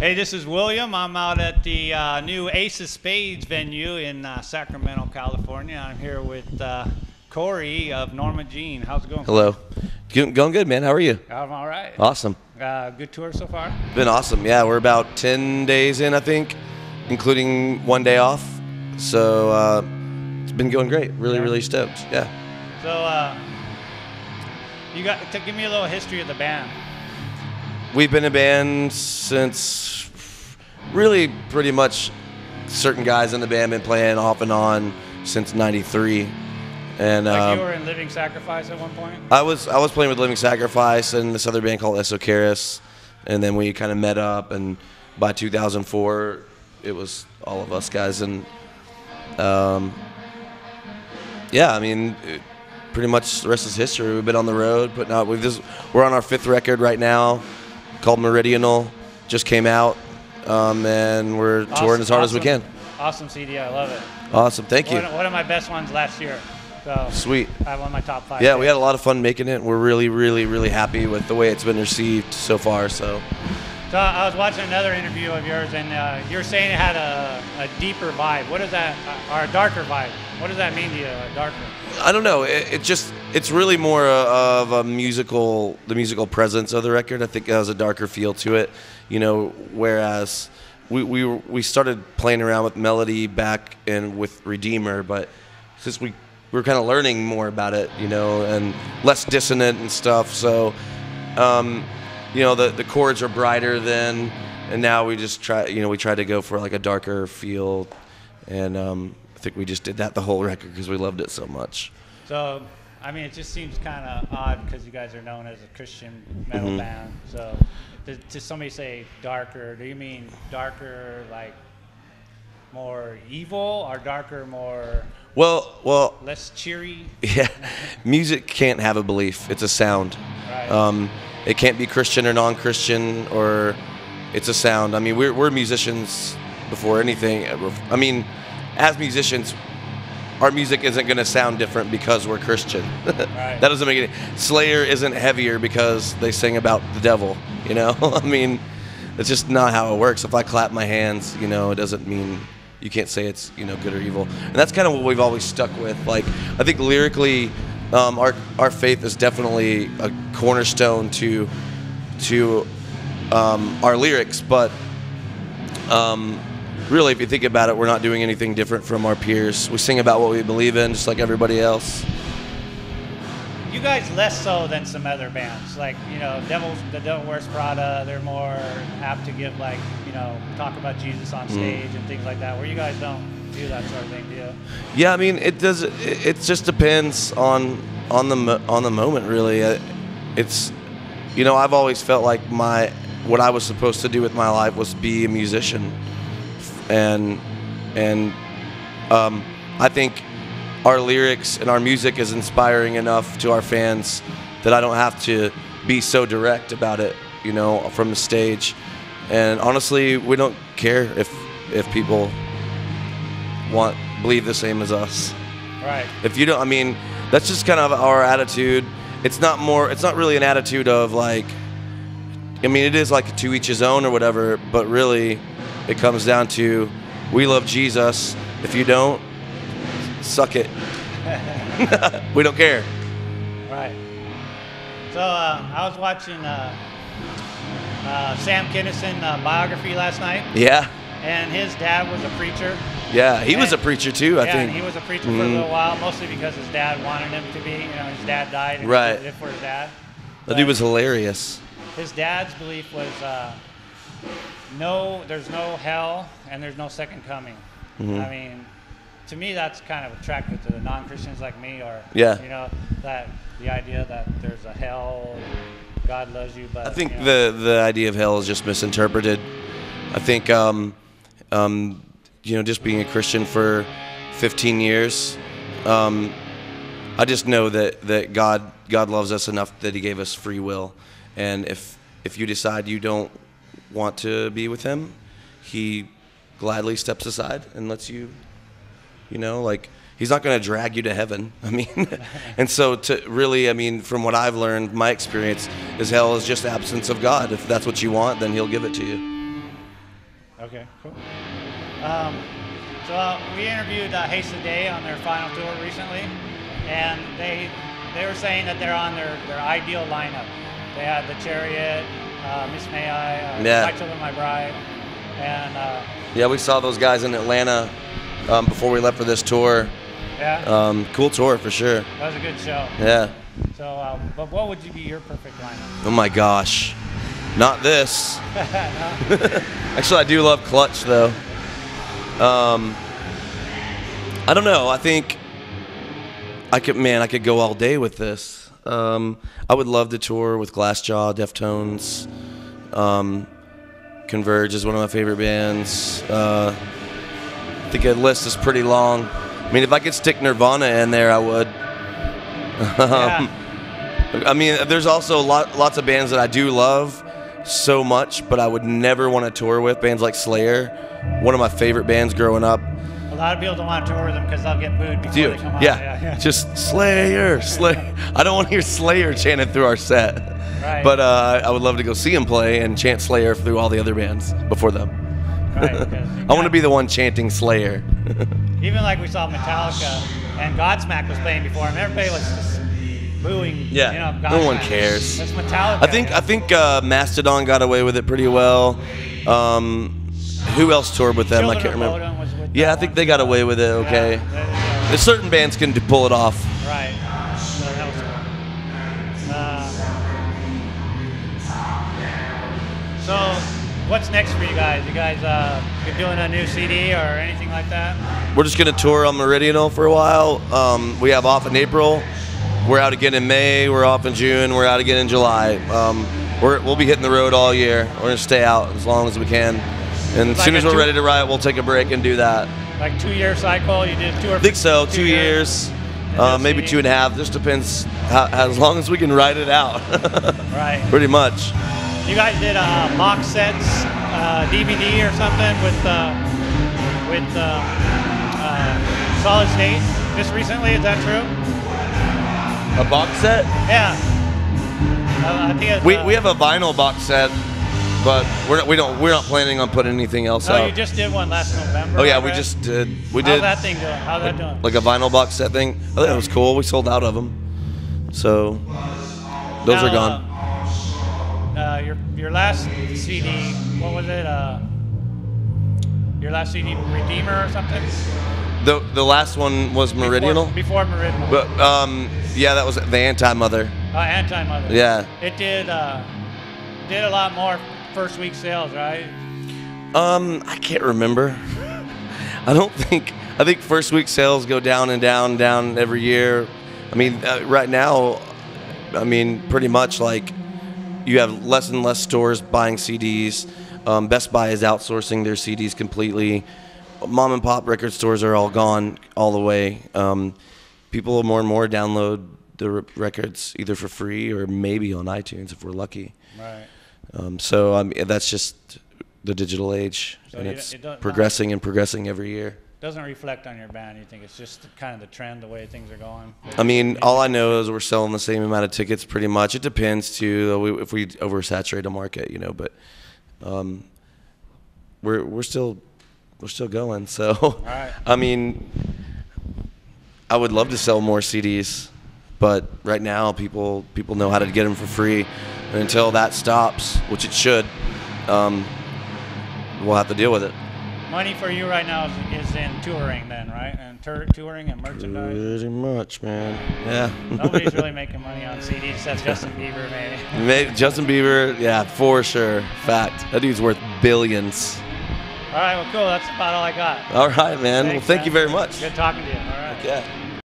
Hey, this is William. I'm out at the new Ace of Spades venue in Sacramento, California. I'm here with Cory of Norma Jean. How's it going? Hello. Going good, man. How are you? I'm all right. Awesome. Good tour so far? Been awesome. Yeah, we're about 10 days in, I think, including 1 day off. So it's been going great. Really stoked. Yeah. So you got to give me a little history of the band. We've been a band since really pretty much certain guys in the band been playing off and on since '93. And like you were in Living Sacrifice at one point? I was playing with Living Sacrifice and this other band called Tirelessly, and then we kind of met up, and by 2004 it was all of us guys, and yeah, I mean pretty much the rest is history. We've been on the road putting out. We're on our 5th record right now, called Meridional, just came out, and we're touring as hard as we can. Awesome CD, I love it. Awesome, thank you. One of my best ones last year. So sweet. I have one of my top 5. Yeah, we had a lot of fun making it. We're really happy with the way it's been received so far. So I was watching another interview of yours, and you're saying it had a deeper vibe. What is that, or a darker vibe? What does that mean to you, a darker? I don't know. It's really more of the musical presence of the record. I think it has a darker feel to it, whereas we started playing around with melody back in with Redeemer, but since we were kind of learning more about it, and less dissonant and stuff. So, the chords are brighter then, and now we just try to go for like a darker feel, and I think we just did that the whole record because we loved it so much. So, I mean, it just seems kind of odd because you guys are known as a Christian metal band. So, to somebody say darker, do you mean darker like more evil, or darker more less cheery? Yeah, music can't have a belief. It's a sound. Right. It can't be Christian or non-Christian, or it's a sound. I mean, we're musicians before anything. I mean, as musicians, our music isn't going to sound different because we're Christian. Right. That doesn't make it. Slayer isn't heavier because they sing about the devil. I mean, it's just not how it works. If I clap my hands, it doesn't mean you can't say it's good or evil. And that's kind of what we've always stuck with. Like, I think lyrically, our faith is definitely a cornerstone to our lyrics, but really, if you think about it, we're not doing anything different from our peers. We sing about what we believe in, just like everybody else. You guys less so than some other bands, like the Devil Wears Prada. They're more apt to give talk about Jesus on stage and things like that. Where you guys don't do that sort of thing, do you? Yeah, I mean, it does. It just depends on the moment, really. It's I've always felt like what I was supposed to do with my life was be a musician, and I think our lyrics and our music is inspiring enough to our fans that I don't have to be so direct about it, from the stage. And honestly, we don't care if people believe the same as us. Right. If you don't, I mean, that's just kind of our attitude. It's not really an attitude of like, I mean, it is like to each his own or whatever, but really it comes down to, we love Jesus. If you don't, suck it. We don't care. Right. So I was watching Sam Kinison biography last night. Yeah. And his dad was a preacher. Yeah, he was a preacher too, I think. Yeah, he was a preacher for a little while, mostly because his dad wanted him to be. His dad died, and right. he did it for his dad. That dude was hilarious. His dad's belief was there's no hell and there's no second coming. I mean, to me, that's kind of attractive to the non-Christians like me, or that the idea that there's a hell, God loves you, but I think the idea of hell is just misinterpreted. I think just being a Christian for 15 years, I just know that God loves us enough that He gave us free will, and if you decide you don't want to be with Him, He gladly steps aside and lets you. He's not going to drag you to heaven. I mean, and so from what I've learned, my experience is hell is just absence of God. If that's what you want, then He'll give it to you. Okay, cool. So we interviewed Haste the Day on their final tour recently, and they were saying that they're on their ideal lineup. They had the Chariot, Miss May I, My Children, My Bride, and yeah, we saw those guys in Atlanta before we left for this tour. Yeah. Cool tour for sure. That was a good show. Yeah. So, but what would be your perfect lineup? Oh my gosh, not this. Actually, I do love Clutch though. I don't know. I think I could go all day with this. I would love to tour with Glassjaw, Deftones. Converge is one of my favorite bands. I think the list is pretty long. I mean, if I could stick Nirvana in there, I would. I mean, there's also lots of bands that I do love so much, but I would never want to tour with. Bands like Slayer, one of my favorite bands growing up. A lot of people don't want to tour with them because they'll get booed before they come out. Yeah, just Slayer. I don't want to hear Slayer chanted through our set. Right. But I would love to go see them play and chant Slayer through all the other bands before them. Right, I want to be the one chanting Slayer. Even like we saw Metallica and Godsmack was playing before, and everybody was just booing. Yeah, you know, no one Godsmack. cares. That's Metallica. I think Mastodon got away with it pretty well. Who else toured with them? Children I can't of remember. Bodom was with Yeah, I think they got away with it. Okay. Yeah, There's certain bands can pull it off. right. So that was cool. So what's next for you guys? You guys you doing a new CD or anything like that? We're just gonna tour on Meridional for a while. We have off in April. We're out again in May. We're off in June. We're out again in July. We'll be hitting the road all year. We're gonna stay out as long as we can. And as soon as we're ready to ride, we'll take a break and do that. Like 2-year cycle? You did tour? I think so. 2 years, maybe 2.5. Just depends as long as we can ride it out. Right. Pretty much. You guys did box sets, DVD or something with Solid State just recently. Is that true? A box set? Yeah. I think it's, we have a vinyl box set, but we're not planning on putting anything else out. Oh, you just did one last November. Oh yeah, right? we just did. We How's did. that thing doing? How's that doing? Like a vinyl box set thing. I think it was cool. We sold out of them, so those are gone. Your last CD, what was it? Your last CD, Redeemer or something? The last one was Meridional. Before Meridional. But yeah, that was the Anti-Mother. Anti-Mother. Yeah. It did a lot more first week sales, right? I can't remember. I think first week sales go down and down and down every year. I mean, right now, I mean, pretty much like you have less and less stores buying CDs. Best Buy is outsourcing their CDs completely. Mom and pop record stores are all gone all the way. People more and more download the records either for free or maybe on iTunes if we're lucky. Right. So I mean, that's just the digital age, so and it's progressing and progressing every year. Doesn't reflect on your band. You think it's just kind of the trend, the way things are going? I mean, all I know is we're selling the same amount of tickets pretty much. It depends too if we oversaturate a market, you know. But we're still going. So right. I mean, I would love to sell more CDs, but right now people know how to get them for free, and until that stops, which it should, we'll have to deal with it. Money for you right now is in touring then, right? And touring and merchandise? Pretty much, man. Yeah. Nobody's really making money on CDs except Justin Bieber, maybe. Justin Bieber, yeah, for sure. Fact. That dude's worth billions. All right, well, cool. That's about all I got. All right, man. Thanks, well, thank man. you very much. Good talking to you. All right. Yeah.